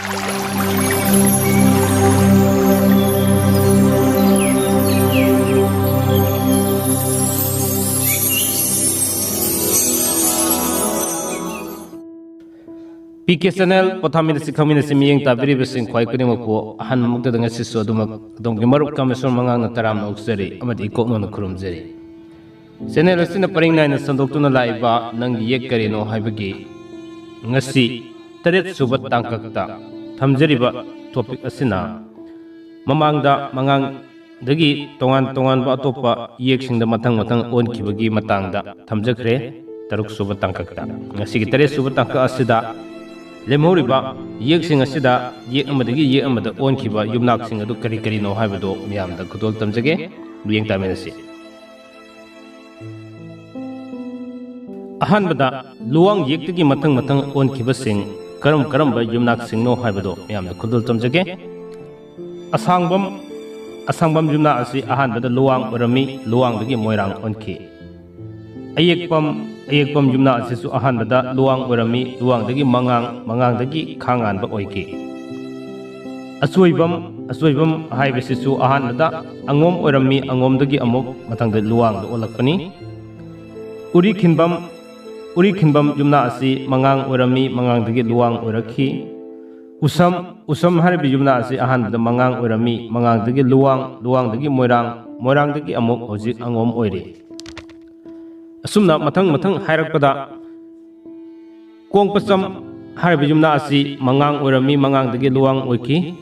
PK channel pothamina sikhamina simiyeng tabiri besing khwai kuni mako ahan mukta danga siso dumak dong gimarup kamisor mangang na taram na uksari amadi ikokno na kurumjari channel asina paring naina sandoktuna laiba nang yek karino haibagi ngasi taret subat tangkakta thamjariba topic asina mamangda mangang dagi tongan ba atopa yek singda matang on kibagi matangda thamjakre taruk subat tangkakta ngasi taret subat tangka asida lemhoriba yek sing asida yek amadagi yek amada on kiba yumnak sing adu kari no haibado miyamda kudol tamjage luyeng tamenasi ahanbada luwang yektagi matang on kiba sing karam ba yumnak sing no haibado miyamda kudol tamjage asangbam yumna asi ahanbada luwang urami luwang dagi moirang onki ayekpam yumna asisu ahanbada luwang urami luwang dagi mangang dagi khangan ba oiki aswoibam haibasisu ahanbada angom urami angom dagi amuk matangda luwang do olakpani uri khinbam yumna asi mangang urami mangang dagi luwang urakhi usam haribi yumna asi ahanbada mangang urami mangang dagi luwang dagi moirang dagi amuk hojik angom oiri asumna matang hairakpada kong pasam haribi yumna asi mangang urami mangang dagi luwang oiki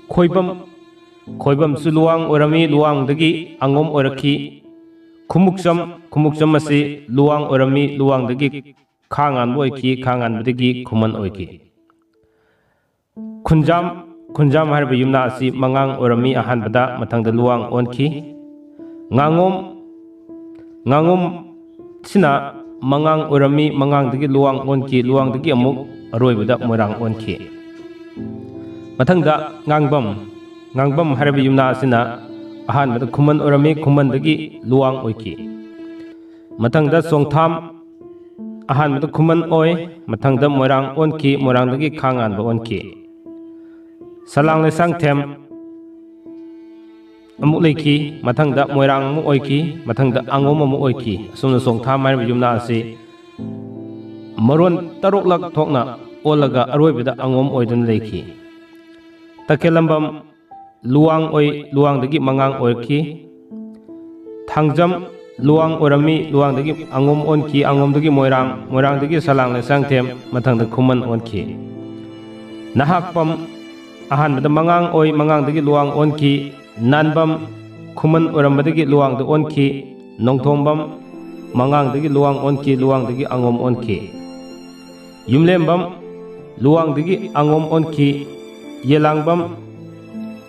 khoibam su luwang urami luwang dagi angom orakhi khumuksam asi luwang urami luwang dagi khangan oiki khangan dagi khuman oiki khunjam haribi yumna asi mangang urami ahanbada matangda luwang onki ngangom sina mangang urami mangang dagi luwang onki luwang dagi amuk aroibada moirang onki mathangda ngangbam haribi yumna asina ahanbada khuman urami khuman dagi luwang oiki mathangda songtham ahanbada khuman oi mathangda moirang onki moirang dagi khangan ba onki salang le sangthem amuk leiki mathangda moirang mu oiki mathangda angom mu oiki sumna songtham haribi yumna asi maron taruklak thokna olaga aroibada angom oidun leiki takelambam luwang dagi mangang oiki thangjam luwang orami luwang dagi angom onki angom dagi moirang dagi salang le sangthem mathangda khuman onki nahakpam ahanbada mangang dagi luwang onki nanbam khuman orambadagi luwang da onki nongthongbam mangang dagi luwang onki luwang dagi angom onki yumlembam luwang dagi angom onki yelangbam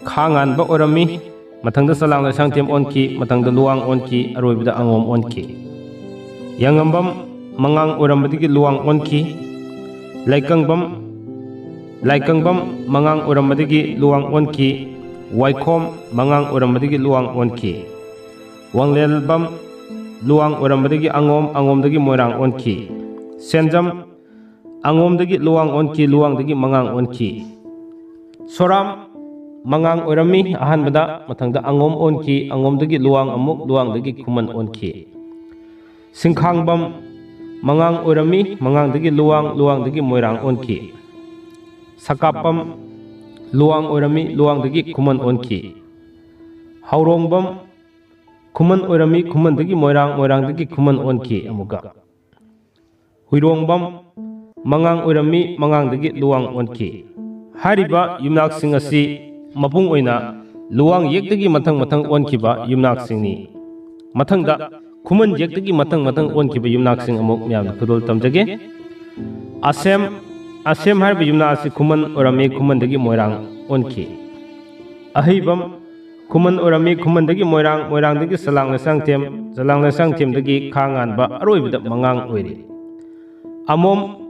khangan ba orami mathangda salang la sangthem onki mathangda luwang onki aroibada angom onki yangambam mangang orambadagi luwang onki laikangbam mangang orambadagi luwang onki waikhom mangang urambadagi luwang onki wanglelbam luwang urambadagi angom dagi moirang onki senjam angom dagi luwang onki luwang dagi mangang onki soram mangang urami ahanbada mathangda angom onki angom dagi luwang amuk luwang dagi khuman onki singkhangbam mangang urami mangang dagi luwang dagi moirang onki sakapam luwang orami luwang dagi khuman onki haurongbam khuman orami khuman dagi moirang dagi khuman onki amuga huirongbam mangang orami mangang dagi luwang onki hariba yumnak sing asi mapung oina luwang yekdagi matang onki ba yumnak singni mathangda khuman yekdagi matang onki ba yumnak sing amuk myam kudol tamjage asem haribi yumna asi khuman orami khuman dagi moirang onki ahibam khuman orami khuman dagi moirang dagi salang le sangthem dagi khangan ba aroibada mangang oiri amom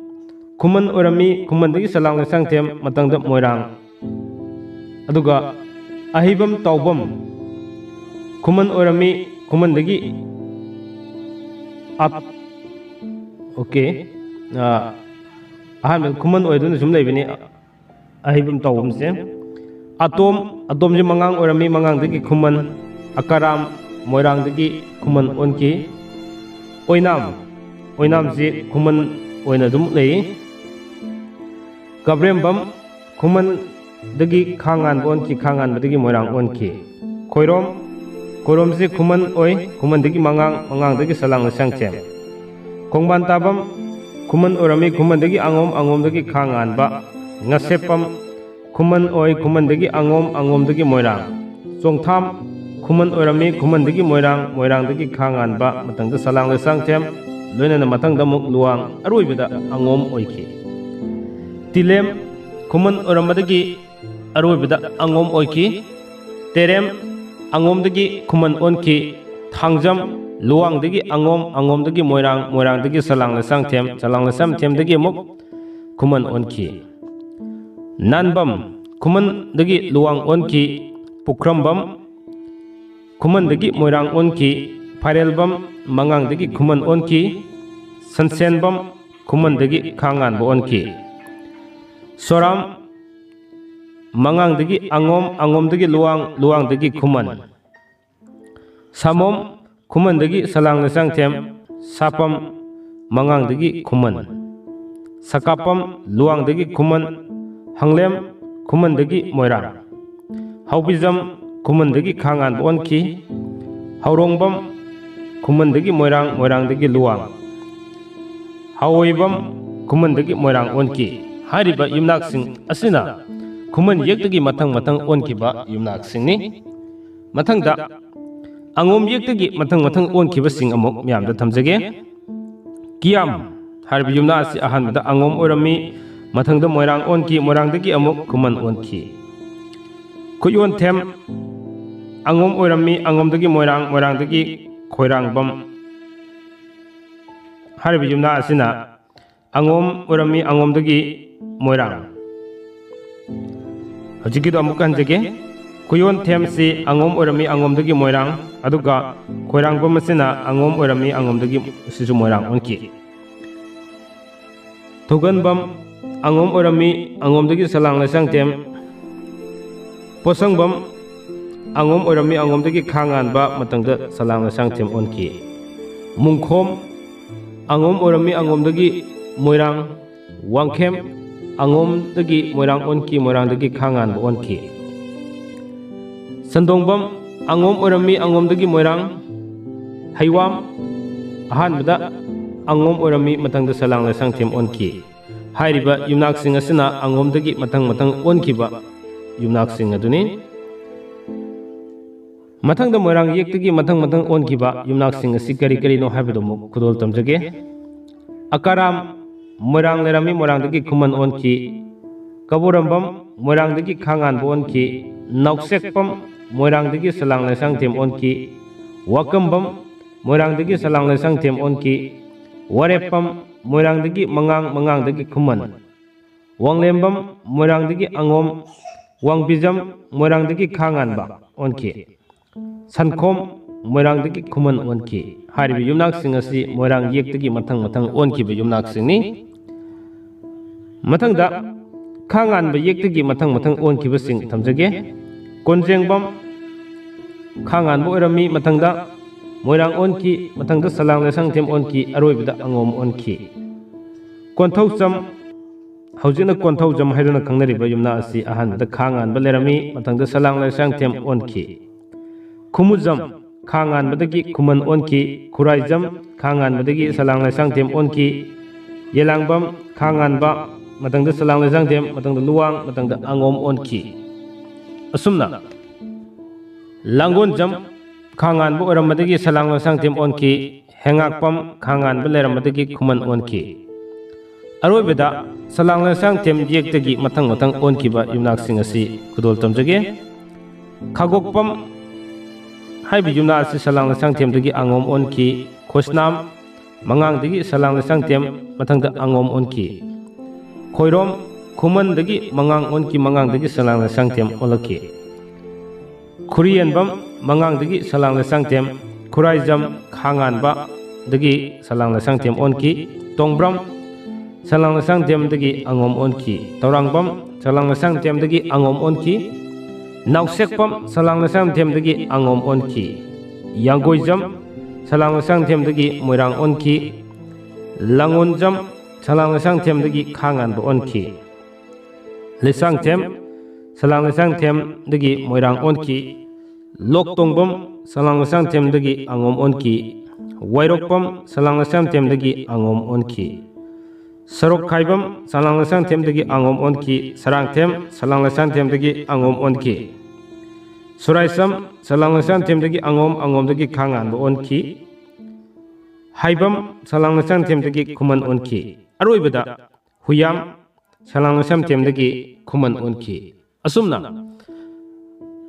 khuman orami khuman dagi salang le sangthem matangda moirang aduga ahibam taubam khuman orami khuman dagi okay ahan khuman oidun sum leibini ahibam tawumse atom je mangang orami mangang dagi kuman akaram moirang dagi kuman onki oinam je kuman oina dum lei gabrembam kuman dagi khangan onki khangan dagi moirang onki koirom je kuman dagi mangang dagi salang sangchem kongban tabam kuman orami kuman dagi angom dagi khangan ba ngasepam kuman dagi angom dagi moirang songtham kuman orami kuman dagi moirang dagi khangan ba matang da salang sangchem loina na matang da muk luang aroi bida angom oiki tilem kuman orama dagi aroi bida angom oiki terem angom dagi kuman onki thangjam luang dagi angom dagi moirang dagi salang sangchem dagi muk kuman onki nanbam kuman dagi luang onki pukrambam kuman dagi moirang onki parelbam mangang dagi kuman onki sansenbam kuman dagi khangan bo onki soram mangang dagi angom dagi luang dagi kuman samom kuman dagi salang sangchem sapam mangang dagi kuman sakapam luang dagi kuman hanglem kuman dagi moirang haubizam kuman dagi khangan onki haurongbam kuman dagi moirang dagi luang hawoibam kuman dagi moirang onki hariba yumnak sing asina kuman yek dagi matang onki ba yumnak sing ni matang da angom yek dagi matang onki ba sing amok myam da thamjage kiyam hariba yumnak si ahan da angom orami matang da moirang onki moirang dagi amok kuman onki kuyon them angom orami angom dagi moirang dagi khoirang bam hariba yumna asina angom orami angom dagi moirang hojiki do amukan jage kuyon them si angom orami angom dagi moirang aduga khoirang bam asina angom orami angom dagi sisu moirang onki thogan bam angom orami angom dagi salang lasang tem posang bam angom orami angom dagi khangan ba matang da salang lasang tem onki mungkhom angom orami angom dagi moirang wangkhem angom dagi moirang dagi khangan ba onki sandongbam angom orami angom dagi moirang haiwam ahan bada angom orami matang da salang lasang tem onki hairiba yumnak sing asina angom dagi matang onki ba yumnak sing aduni matang da moirang yek dagi matang onki ba yumnak sing asi kari no habido mu kudol tamjage akaram moirang lerami moirang dagi kuman onki kaburambam moirang dagi khangan bo onki nauksekpam moirang dagi salang lasang tem onki wakambam moirang dagi salang lasang tem onki warepam moirang dagi mangang dagi kuman wanglembam moirang dagi angom wangbijam moirang dagi khangan ba onki sankhom moirang dagi kuman onki haribi yumnak sing asi moirang yek dagi matang onki ba yumnak sing ni matang da khangan ba yek dagi matang onki ba sing thamjage konjengbam khangan bo orami matang da moirang onki matang da salang lasang tem onki aroi bida angom onki konthaucham haujina konthaucham hairuna khangnari ba yumna asi ahan da khangan ba lerami matang da salang lasang tem onki kumujam khangan badagi kuman onki khuraijam khangan badagi salang lasang tem onki yelangbam khangan ba matang da salang lasang tem matang da luang matang da angom onki asumna langon jam khangan bo oramadagi salang lasang tem onki hengakpam khangan bo leramadagi kuman onki aroi beda salang lasang tem yektagi matang onki ba yumnak sing asi kudol tamjage khagokpam haibi yumna asi salang lasang tem dagi angom onki khosnam mangang dagi salang lasang tem matang da angom onki khoirom kuman dagi mangang dagi salang lasang tem olaki Korean bam mangang dagi salang lasang tem Kuraijam khangan ba dagi salang lasang tem onki Tongbram salang lasang tem dagi angom onki Taurang bam salang nasang temdagi angom onki nausekpam salang nasang temdagi angom onki yanggoijam salang nasang temdagi moirang onki langonjam salang nasang temdagi khangan bo onki lisang tem salang nasang temdagi moirang onki loktongbam salang nasang temdagi angom onki wairokpam salang nasang temdagi angom onki sarok khaibam salang nasang temdagi angom onki sarang tem salang nasang temdagi angom onki suraisam salang nasang temdagi angomdagi khangan bo onki haibam salang nasang temdagi kuman onki aroibada huyam salang nasang temdagi kuman onki asumna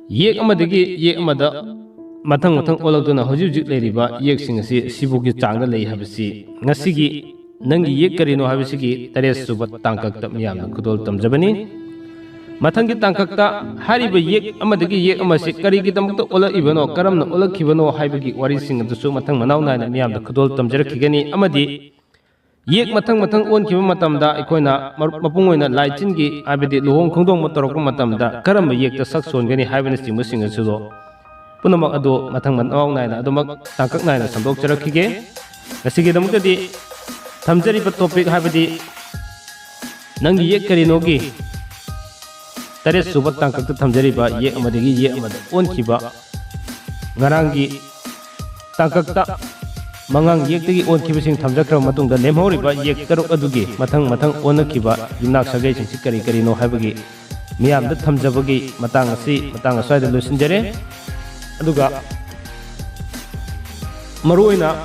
yek amadagi yek amada mathang olagduna hojik leiriba yeksing asi sibugi changda lei habisi ngasigi nangi yek karino habisigi tares suba tangkakta miyamna khudol tamjabani mathanggi tangkakta hariba yek amadagi yek amasi karigi damukta ola ibano karamna ola khibano haibagi wari sing adu mathang manau naina miyamna khudol tamjarakigani amadi yek mathang on khiba matamda ikoina mapungoina laichingi abidi luhong khongdong motorokpa matamda karamba yekta sak songani haibani singba singachudo punamak adu mathang manau naina adumak tangkak naina samdok jarakige ngasigi damukta tamjariba topic habidi nangi yek karinogi tares suba tangkakta tamjariba yek amadagi yek amada onkiba ngarangi tangkakta mangang yektagi onkibasing tamjakraba matungda lemhoriba yek taruk adugi mathang onakiba yumnak sagai sing kari karino habagi miyamda tamjabagi matang aswaida losinjare aduga maruina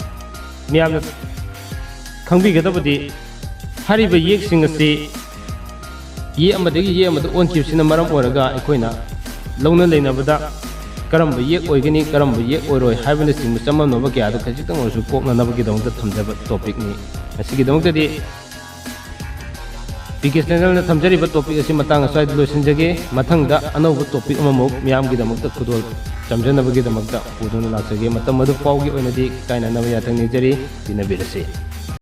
miyamna khangbigadabadi hariba yeksing asi ye amadagi ye amada onkibsina maram oraga aikoina launa leinabada karamba yek oigani karamba yek oiroi haibana singba chamamnaba kya da khajitang osu koknanabagi damukta thamjaba topic ni asigi damukta di PKS channel na thamjariba topic asi matang aswai losinjage mathangda anauba topic amamuk miyamgi damukta khudol chamjanabagi damukta puduna laksage matam madu paugi oinadi kaina naba yathang nijari dinabirase